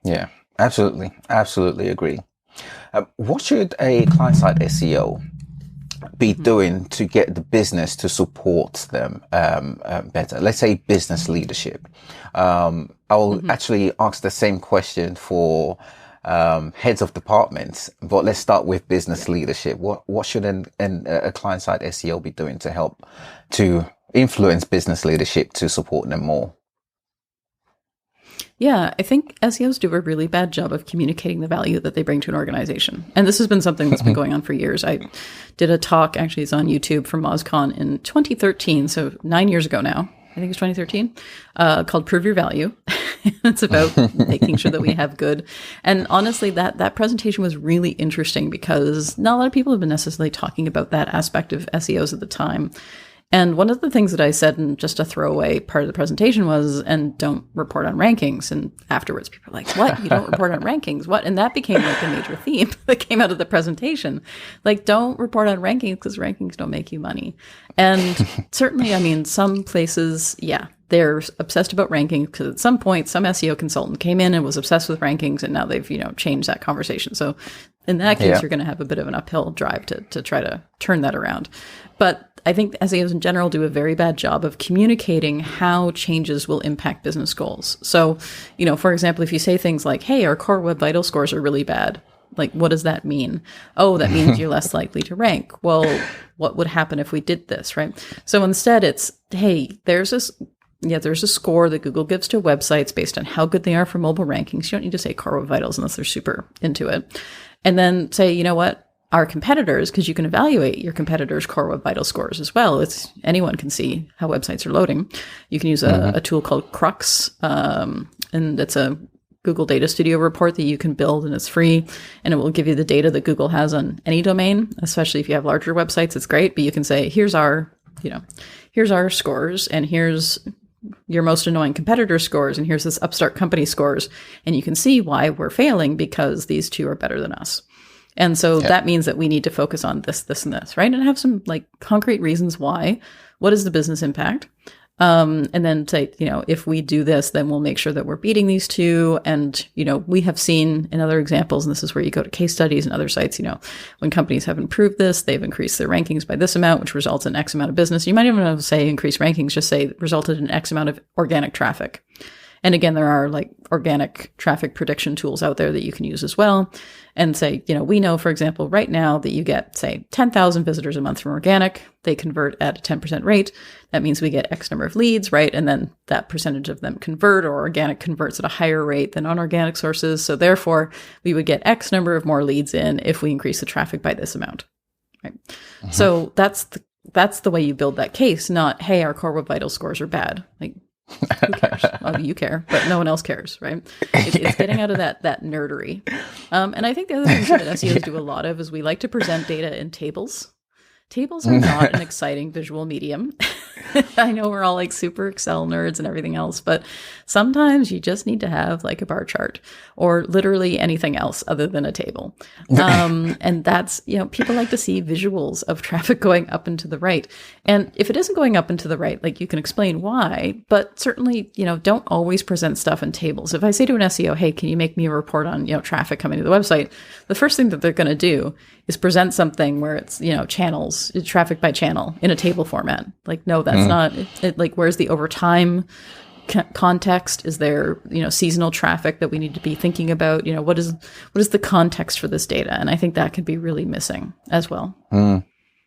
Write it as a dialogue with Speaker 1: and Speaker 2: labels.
Speaker 1: Yeah, absolutely. Absolutely agree. What should a client-side SEO be doing to get the business to support them better? Let's say business leadership. I'll actually ask the same question for heads of departments, but let's start with business leadership. What should a client-side SEO be doing to help to influence business leadership to support them more?
Speaker 2: Yeah, I think SEOs do a really bad job of communicating the value that they bring to an organization. And this has been something that's been going on for years. I did a talk, actually it's on YouTube, from MozCon in 2013, so 9 years ago now. I think it's 2013, called Prove Your Value. It's about making sure that we have good. And honestly, that presentation was really interesting because not a lot of people have been necessarily talking about that aspect of SEOs at the time. And one of the things that I said in just a throwaway part of the presentation was, and don't report on rankings. And afterwards, people are like, what? You don't report on rankings? What? And that became like a major theme that came out of the presentation. Like, don't report on rankings because rankings don't make you money. And certainly, I mean, some places, yeah, they're obsessed about rankings because at some point, some SEO consultant came in and was obsessed with rankings, and now they've, changed that conversation. So in that case, you're going to have a bit of an uphill drive to try to turn that around. But I think SEOs in general do a very bad job of communicating how changes will impact business goals. So, for example, if you say things like, hey, our core web vital scores are really bad, like, what does that mean? Oh, that means you're less likely to rank. Well, what would happen if we did this, right? So instead it's, hey, there's a score that Google gives to websites based on how good they are for mobile rankings. You don't need to say core web vitals unless they're super into it. And then say, you know what? Our competitors, because you can evaluate your competitors' core web vital scores as well. Anyone can see how websites are loading. You can use a tool called Crux, and it's a Google Data Studio report that you can build, and it's free, and it will give you the data that Google has on any domain, especially if you have larger websites. It's great, but you can say, here's our scores, and here's your most annoying competitor scores, and here's this upstart company scores, and you can see why we're failing because these two are better than us. And so that means that we need to focus on this, this, and this, right? And have some concrete reasons why. What is the business impact? And then say, if we do this, then we'll make sure that we're beating these two. And, we have seen in other examples, and this is where you go to case studies and other sites, when companies have improved this, they've increased their rankings by this amount, which results in X amount of business. You might even say increase rankings, just say resulted in X amount of organic traffic. And again, there are organic traffic prediction tools out there that you can use as well. And say, we know, for example, right now that you get, say, 10,000 visitors a month from organic. They convert at a 10% rate. That means we get X number of leads, right? And then that percentage of them convert, or organic converts at a higher rate than non-organic sources. So therefore, we would get X number of more leads in if we increase the traffic by this amount, right? Mm-hmm. So that's the way you build that case, not, hey, our core web vital scores are bad. Who cares? Well, you care, but no one else cares, right? It's getting out of that nerdery. And I think the other thing that SEOs do a lot of is we like to present data in tables. Tables are not an exciting visual medium. I know we're all super Excel nerds and everything else, but sometimes you just need to have a bar chart or literally anything else other than a table. And that's, people like to see visuals of traffic going up and to the right. And if it isn't going up and to the right, you can explain why, but certainly, don't always present stuff in tables. If I say to an SEO, hey, can you make me a report on, traffic coming to the website? The first thing that they're going to do is present something where it's, channels, traffic by channel in a table format. No, that's not it. Where's the over time context? Is there, seasonal traffic that we need to be thinking about? What is the context for this data? And I think that could be really missing as well.